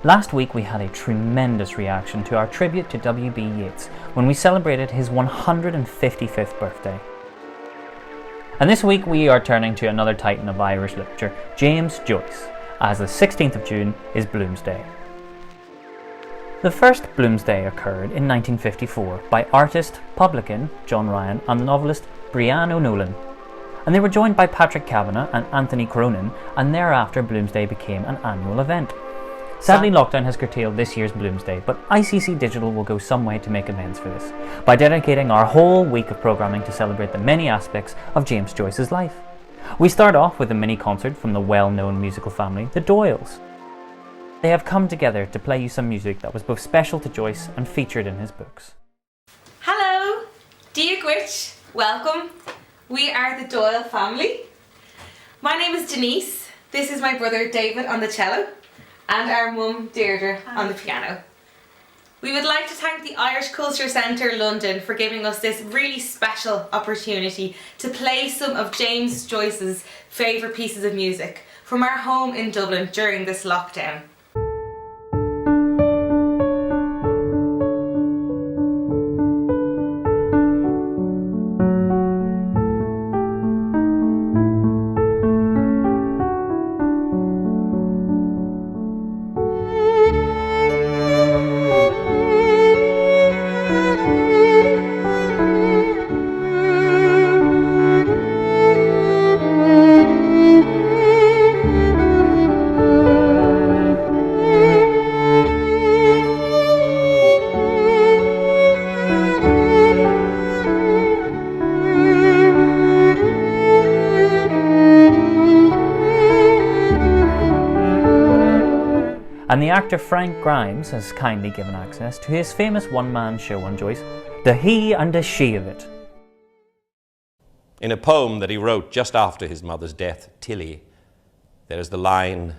Last week we had a tremendous reaction to our tribute to W.B Yeats when we celebrated his 155th birthday. And this week we are turning to another titan of Irish literature, James Joyce, as the 16th of June is Bloomsday. The first Bloomsday occurred in 1954 by artist, publican John Ryan and the novelist Brian O'Nolan, and they were joined by Patrick Kavanagh and Anthony Cronin, and thereafter Bloomsday became an annual event. Sadly, lockdown has curtailed this year's Bloomsday, but ICC Digital will go some way to make amends for this, by dedicating our whole week of programming to celebrate the many aspects of James Joyce's life. We start off with a mini concert from the well-known musical family, the Doyles. They have come together to play you some music that was both special to Joyce and featured in his books. Hello, Dia Gwitch, welcome. We are the Doyle Family. My name is Denice, this is my brother David on the cello, and our mum Deirdre on the piano. We would like to thank the Irish Culture Centre London for giving us this really special opportunity to play some of James Joyce's favourite pieces of music from our home in Dublin during this lockdown. And the actor Frank Grimes has kindly given access to his famous one-man show on Joyce, The He and the She of It. In a poem that he wrote just after his mother's death, Tilly, there is the line,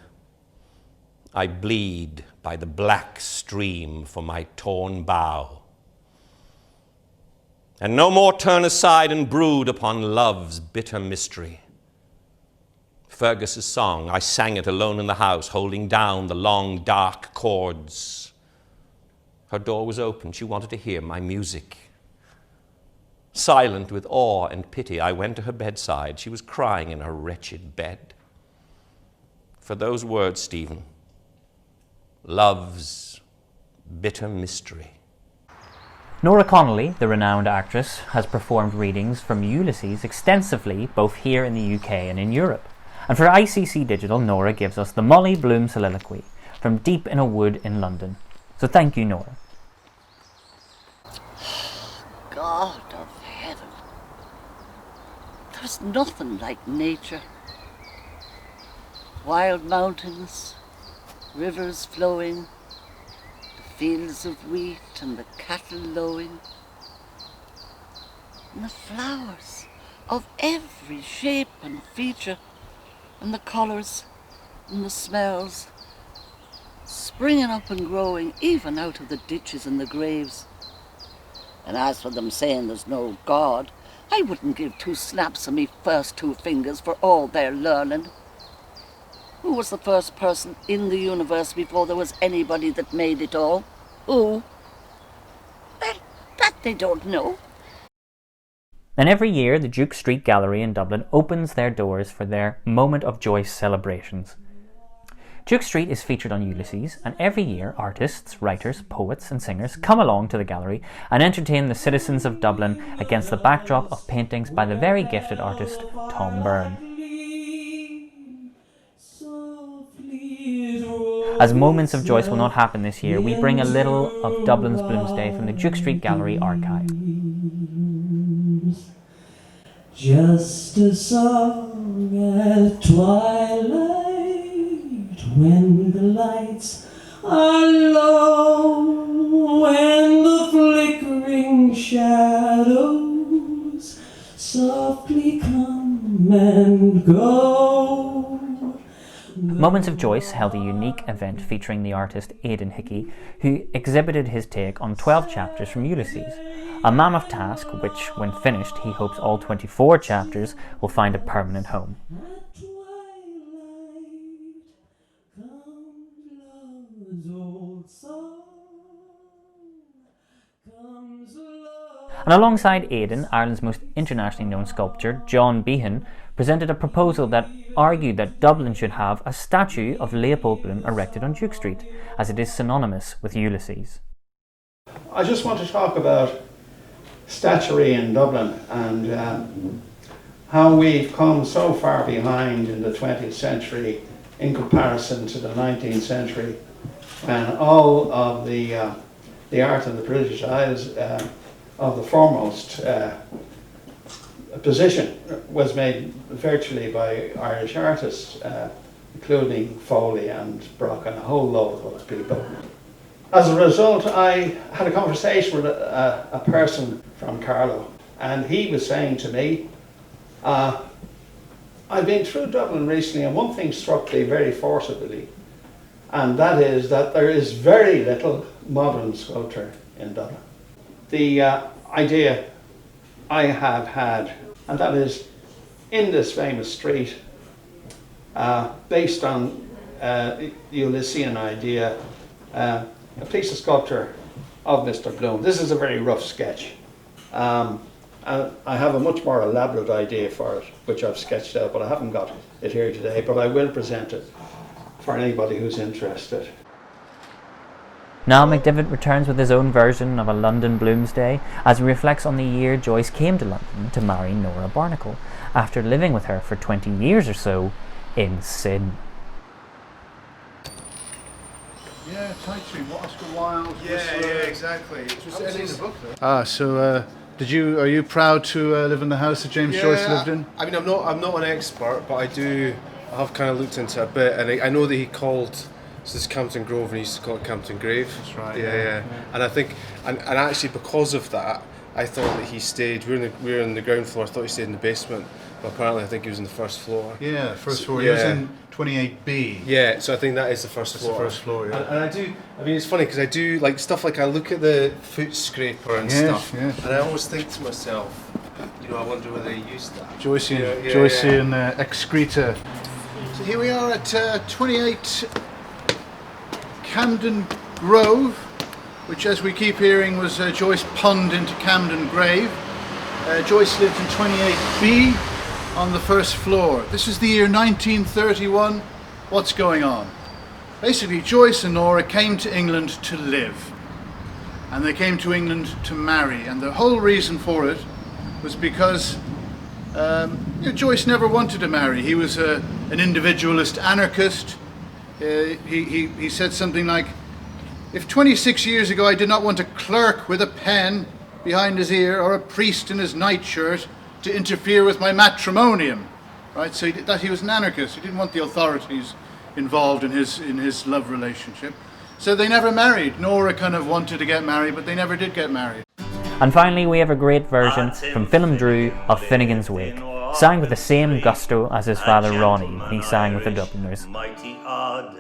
"I bleed by the black stream for my torn bough, and no more turn aside and brood upon love's bitter mystery." Fergus's song, I sang it alone in the house, holding down the long, dark chords. Her door was open. She wanted to hear my music. Silent with awe and pity, I went to her bedside. She was crying in her wretched bed. For those words, Stephen, love's bitter mystery. Nora Connolly, the renowned actress, has performed readings from Ulysses extensively both here in the UK and in Europe. And for ICC Digital, Nora gives us the Molly Bloom Soliloquy from deep in a wood in London. So thank you, Nora. God of heaven, there's nothing like nature. Wild mountains, rivers flowing, the fields of wheat and the cattle lowing, and the flowers of every shape and feature, and the colours and the smells, springing up and growing even out of the ditches and the graves. And as for them saying there's no God, I wouldn't give two snaps of me first two fingers for all their learning. Who was the first person in the universe before there was anybody that made it all? Who? Well, that they don't know. And every year, the Juke Street Gallery in Dublin opens their doors for their Moment of Joyce celebrations. Juke Street is featured on Ulysses, and every year artists, writers, poets and singers come along to the gallery and entertain the citizens of Dublin against the backdrop of paintings by the very gifted artist Tom Byrne. As Moments of Joyce will not happen this year, we bring a little of Dublin's Bloomsday from the Juke Street Gallery archive. Just a song at twilight, when the lights are low, when the flickering shadows softly come and go. Moments of Joyce held a unique event featuring the artist Aidan Hickey, who exhibited his take on 12 chapters from Ulysses, a mammoth task which, when finished, he hopes all 24 chapters will find a permanent home. Dublin's old song comes along. And alongside Aidan, Ireland's most internationally known sculptor, John Behan, presented a proposal that argued that Dublin should have a statue of Leopold Bloom erected on Juke Street, as it is synonymous with Ulysses. I just want to talk about statuary in Dublin and how we've come so far behind in the 20th century in comparison to the 19th century, when all of the art in the British Isles of the foremost position was made virtually by Irish artists, including Foley and Brock and a whole load of other people. As a result, I had a conversation with a person from Carlow, and he was saying to me, I've been through Dublin recently, and one thing struck me very forcibly, and that is that there is very little modern sculpture in Dublin. The idea I have had, and that is in this famous street, based on the Ulyssian idea, a piece of sculpture of Mr. Bloom. This is a very rough sketch. And I have a much more elaborate idea for it, which I've sketched out, but I haven't got it here today, but I will present it for anybody who's interested. Now McDivitt returns with his own version of a London Bloomsday as he reflects on the year Joyce came to London to marry Nora Barnacle, after living with her for 20 years or so in sin. Yeah, tight stream, Oscar Wilde. Yeah, exactly. It was in the book though. So are you proud to live in the house that James Joyce lived in? I mean, I'm not an expert, but I have kind of looked into it a bit, and I know that he called this Campton Grove and he used to call it Campton Grave. That's right. Yeah. And I think, and actually because of that, I thought that he stayed. We were in the ground floor. I thought he stayed in the basement, but apparently I think he was in the first floor. Yeah, first floor. He was in 28B. Yeah, so I think that is the first floor. That's the first floor, yeah. And I mean, it's funny because I do like stuff like I look at the foot scraper and stuff, and I always think to myself, I wonder whether he used that. Joycean excreta. So here we are at 28 Camden Grove, which, as we keep hearing, was Joyce punned into Camden Grave. Joyce lived in 28B on the first floor. This is the year 1931. What's going on? Basically, Joyce and Nora came to England to live, and they came to England to marry, and the whole reason for it was because Joyce never wanted to marry. He was an individualist anarchist. He said something like, if 26 years ago I did not want a clerk with a pen behind his ear or a priest in his nightshirt to interfere with my matrimonium, right? So he was an anarchist. He didn't want the authorities involved in his love relationship. So they never married. Nora kind of wanted to get married, but they never did get married. And finally, we have a great version from Philip Drew of Finnegans Wake, sang with the same gusto as his father Ronnie when he sang with the Dubliners. Mighty odd,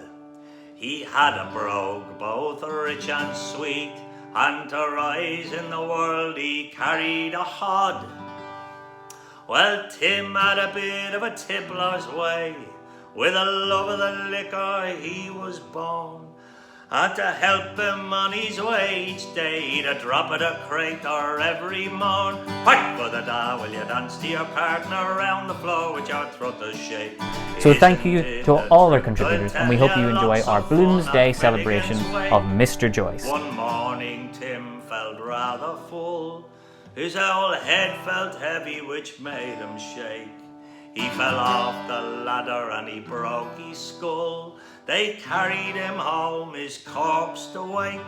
he had a brogue both rich and sweet, and to rise in the world he carried a hod. Well, Tim had a bit of a tippler's way, with a love of the liquor he was born, and to help him on his way each day, to drop at a crater every morn. Fight for the da, will you dance to your partner round the floor with your throat to shake. So thank you to all our contributors, and we hope you enjoy our Bloomsday celebration of Mr. Joyce. One morning Tim felt rather full, his whole head felt heavy, which made him shake. He fell off the ladder and he broke his skull. They carried him home, his corpse to wake.